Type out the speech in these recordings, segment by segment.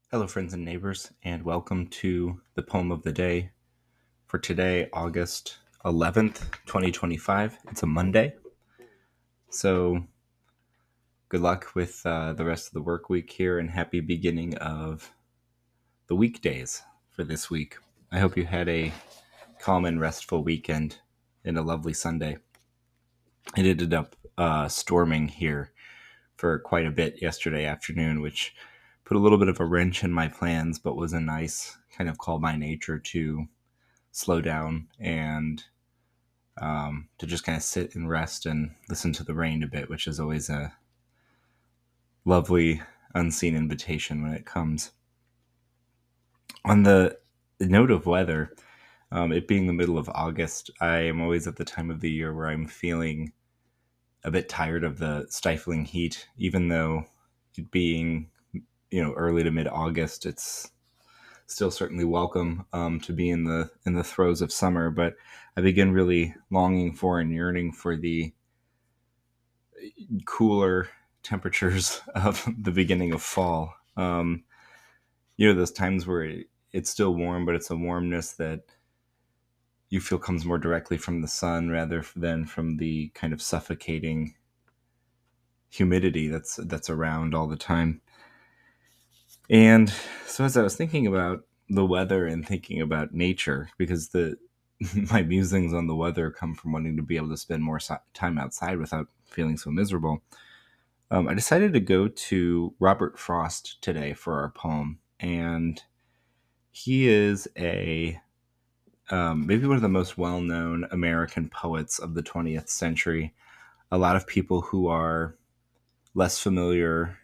Hello, friends and neighbors, and welcome to the poem of the day for today, August 11th, 2025. It's a Monday, so good luck with the rest of the work week here and happy beginning of the weekdays for this week. I hope you had a calm and restful weekend and a lovely Sunday. It ended up storming here for quite a bit yesterday afternoon, which put a little bit of a wrench in my plans, but was a nice kind of call by nature to slow down and to just kind of sit and rest and listen to the rain a bit, which is always a lovely unseen invitation when it comes. On the note of weather, it being the middle of August, I am always at the time of the year where I'm feeling a bit tired of the stifling heat, even though it being early to mid August, it's still certainly welcome to be in the throes of summer. But I begin really longing for and yearning for the cooler temperatures of the beginning of fall. Those times where it's still warm, but it's a warmness that you feel comes more directly from the sun rather than from the kind of suffocating humidity that's around all the time. And so as I was thinking about the weather and thinking about nature, because the my musings on the weather come from wanting to be able to spend more time outside without feeling so miserable. I decided to go to Robert Frost today for our poem, and he is a maybe one of the most well-known American poets of the 20th century. A lot of people who are less familiar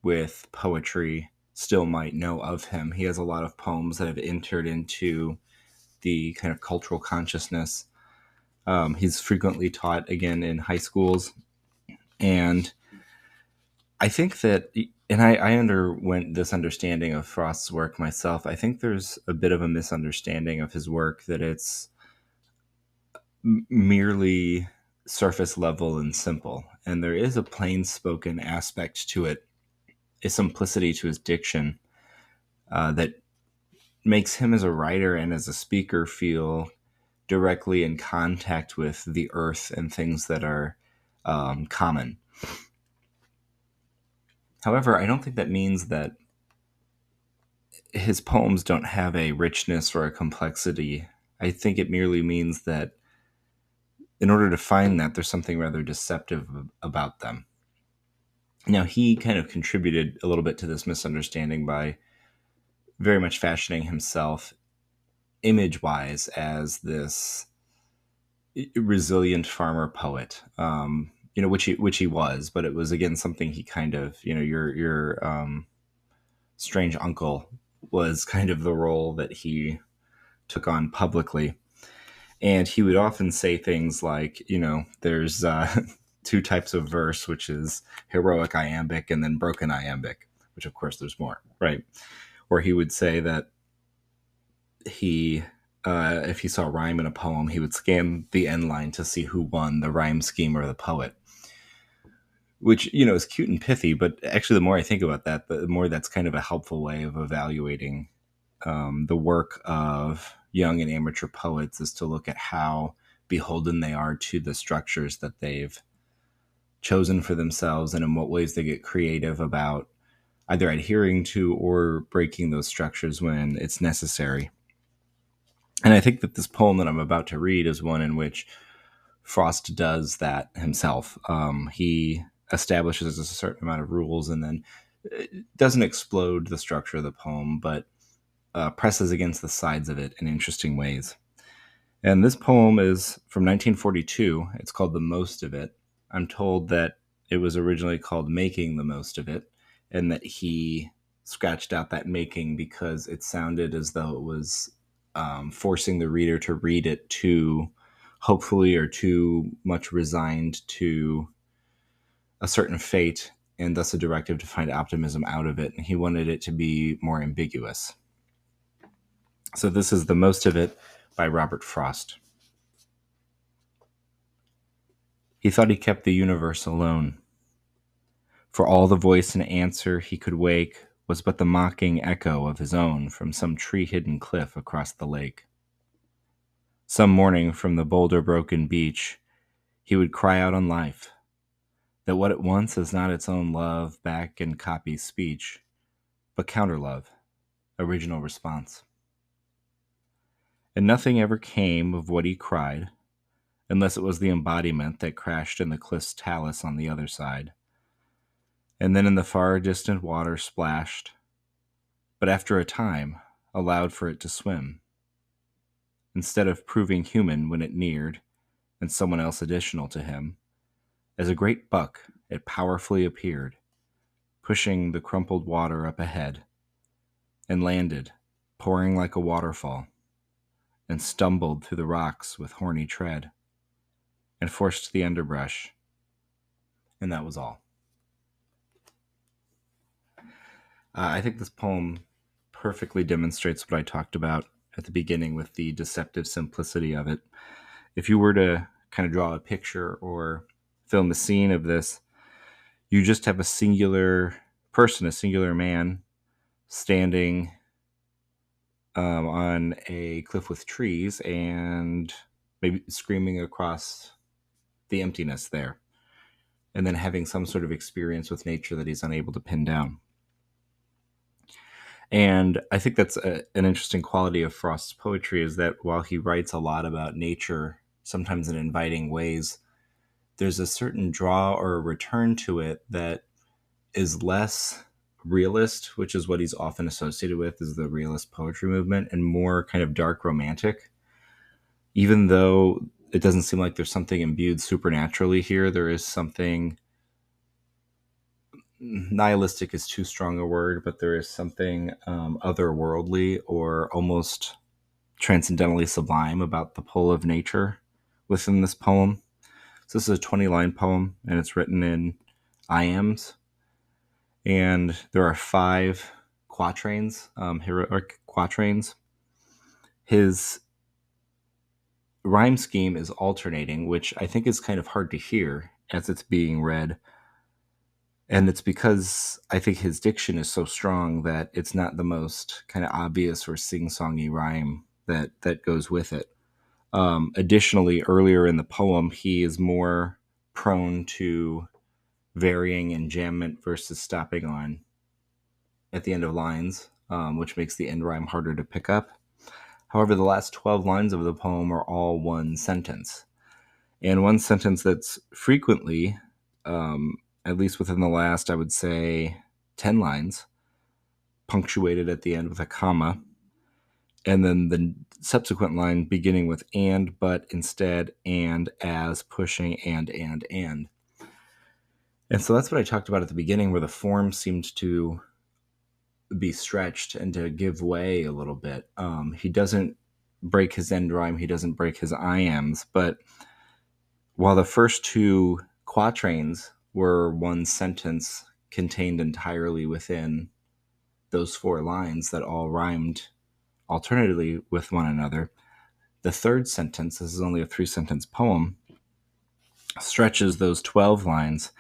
with poetry still might know of him. He has a lot of poems that have entered into the kind of cultural consciousness. He's frequently taught again in high schools, and I think that, and I underwent this understanding of Frost's work myself. I think there's a bit of a misunderstanding of his work that it's merely surface level and simple. And there is a plain spoken aspect to it, a simplicity to his diction that makes him as a writer and as a speaker feel directly in contact with the earth and things that are common. However, I don't think that means that his poems don't have a richness or a complexity. I think it merely means that in order to find that, there's something rather deceptive about them. Now, he kind of contributed a little bit to this misunderstanding by very much fashioning himself image wise as this resilient farmer poet. Which he was, but it was again something he kind of, your strange uncle was kind of the role that he took on publicly. And he would often say things like, there's two types of verse, which is heroic iambic and then broken iambic, which of course there's more, right? Or he would say that if he saw rhyme in a poem, he would scan the end line to see who won, the rhyme scheme or the poet, which, is cute and pithy. But actually, the more I think about that, the more that's kind of a helpful way of evaluating the work of young and amateur poets, is to look at how beholden they are to the structures that they've chosen for themselves and in what ways they get creative about either adhering to or breaking those structures when it's necessary. And I think that this poem that I'm about to read is one in which Frost does that himself. He establishes a certain amount of rules and then doesn't explode the structure of the poem, but presses against the sides of it in interesting ways. And this poem is from 1942. It's called The Most of It. I'm told that it was originally called Making the Most of It, and that he scratched out that making because it sounded as though it was forcing the reader to read it too hopefully or too much resigned to a certain fate, and thus a directive to find optimism out of it. And he wanted it to be more ambiguous. So this is The Most of It by Robert Frost. He thought he kept the universe alone. For all the voice and answer he could wake was but the mocking echo of his own from some tree-hidden cliff across the lake. Some morning from the boulder-broken beach, he would cry out on life, that what it wants is not its own love back and copy speech, but counter-love, original response. And nothing ever came of what he cried, unless it was the embodiment that crashed in the cliff's talus on the other side, and then in the far distant water splashed, but after a time allowed for it to swim, instead of proving human when it neared, and someone else additional to him. As a great buck, it powerfully appeared, pushing the crumpled water up ahead, and landed, pouring like a waterfall, and stumbled through the rocks with horny tread, and forced the underbrush, and that was all. I think this poem perfectly demonstrates what I talked about at the beginning with the deceptive simplicity of it. If you were to kind of draw a picture or film a scene of this, you just have a singular person, a singular man standing on a cliff with trees and maybe screaming across the emptiness there, and then having some sort of experience with nature that he's unable to pin down. And I think that's an interesting quality of Frost's poetry, is that while he writes a lot about nature, sometimes in inviting ways, there's a certain draw or a return to it that is less realist, which is what he's often associated with, is the realist poetry movement, and more kind of dark romantic. Even though it doesn't seem like there's something imbued supernaturally here, there is something, nihilistic is too strong a word, but there is something otherworldly or almost transcendentally sublime about the pull of nature within this poem. So this is a 20-line poem, and it's written in iambs. And there are 5 quatrains, heroic quatrains. His rhyme scheme is alternating, which I think is kind of hard to hear as it's being read. And it's because I think his diction is so strong that it's not the most kind of obvious or sing-songy rhyme that goes with it. Additionally, earlier in the poem, he is more prone to varying enjambment versus stopping on at the end of lines, which makes the end rhyme harder to pick up. However, the last 12 lines of the poem are all one sentence. And one sentence that's frequently, at least within the last, I would say, 10 lines, punctuated at the end with a comma, and then the subsequent line beginning with and, but, instead, and, as, pushing, and. And so that's what I talked about at the beginning, where the form seemed to be stretched and to give way a little bit. He doesn't break his end rhyme, he doesn't break his iambs, but while the first 2 quatrains were one sentence contained entirely within those 4 lines that all rhymed alternatively with one another, the third sentence, this is only a 3-sentence poem, stretches those 12 lines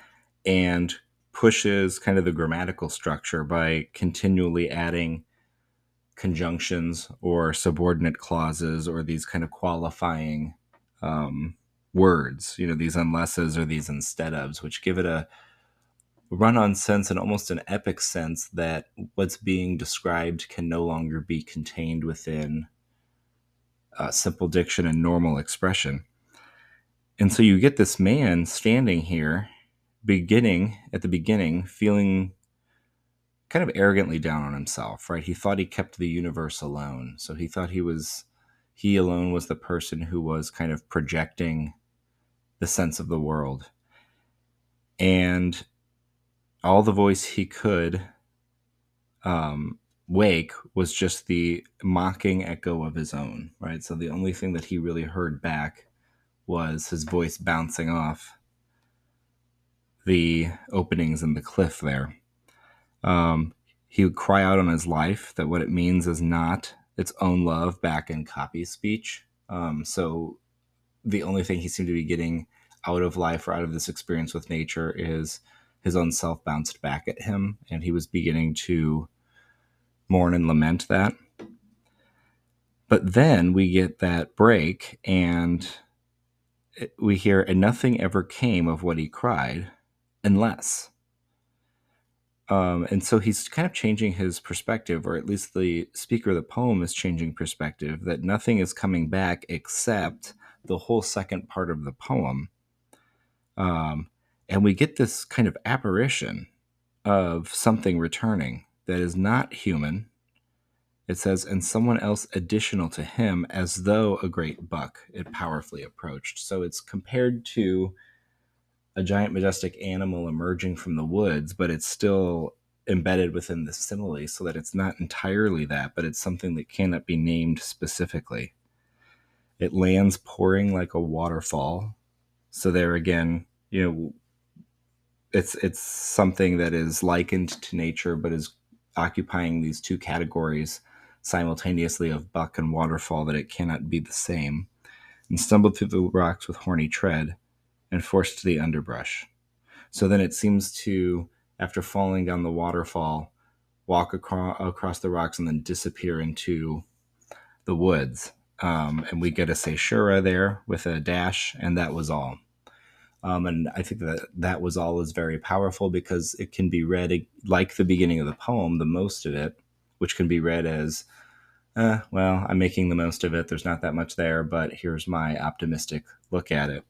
and pushes kind of the grammatical structure by continually adding conjunctions or subordinate clauses or these kind of qualifying words, these unlesses or these instead ofs, which give it a run-on sense and almost an epic sense that what's being described can no longer be contained within simple diction and normal expression. And so you get this man standing here, at the beginning, feeling kind of arrogantly down on himself, right? He thought he kept the universe alone. So he thought he alone was the person who was kind of projecting the sense of the world. And all the voice he could wake was just the mocking echo of his own, right? So the only thing that he really heard back was his voice bouncing off the openings in the cliff there. He would cry out on his life that what it means is not its own love back in copy speech. So the only thing he seemed to be getting out of life or out of this experience with nature is his own self bounced back at him, and he was beginning to mourn and lament that. But then we get that break, and we hear, and nothing ever came of what he cried, unless. And so he's kind of changing his perspective, or at least the speaker of the poem is changing perspective, that nothing is coming back except the whole second part of the poem. And we get this kind of apparition of something returning that is not human. It says, and someone else additional to him, as though a great buck it powerfully approached. So it's compared to a giant majestic animal emerging from the woods, but it's still embedded within the simile, so that it's not entirely that, but it's something that cannot be named specifically. It lands pouring like a waterfall. So there again, it's something that is likened to nature, but is occupying these two categories simultaneously of buck and waterfall, that it cannot be the same. And stumbled through the rocks with horny tread, and forced to the underbrush. So then it seems to, after falling down the waterfall, walk across the rocks and then disappear into the woods. And we get a Seishura there with a dash, and that was all. And I think that was all is very powerful, because it can be read like the beginning of the poem, the most of it, which can be read as, well, I'm making the most of it. There's not that much there, but here's my optimistic look at it.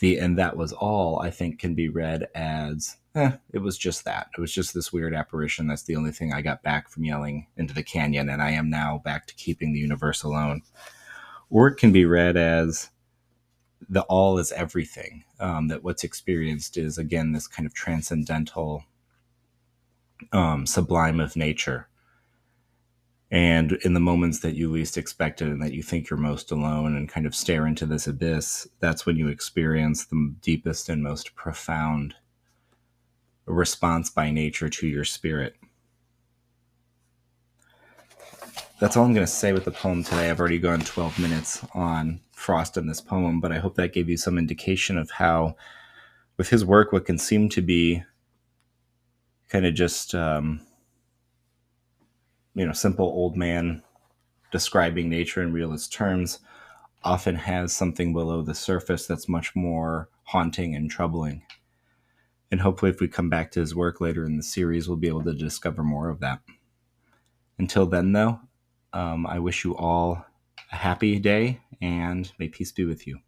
And that was all, I think, can be read as, it was just that. It was just this weird apparition. That's the only thing I got back from yelling into the canyon, and I am now back to keeping the universe alone. Or it can be read as the all is everything, that what's experienced is, again, this kind of transcendental, sublime of nature. And in the moments that you least expect it, and that you think you're most alone and kind of stare into this abyss, that's when you experience the deepest and most profound response by nature to your spirit. That's all I'm going to say with the poem today. I've already gone 12 minutes on Frost in this poem, but I hope that gave you some indication of how, with his work, what can seem to be kind of just, simple old man describing nature in realist terms, often has something below the surface that's much more haunting and troubling. And hopefully, if we come back to his work later in the series, we'll be able to discover more of that. Until then, though, I wish you all a happy day, and may peace be with you.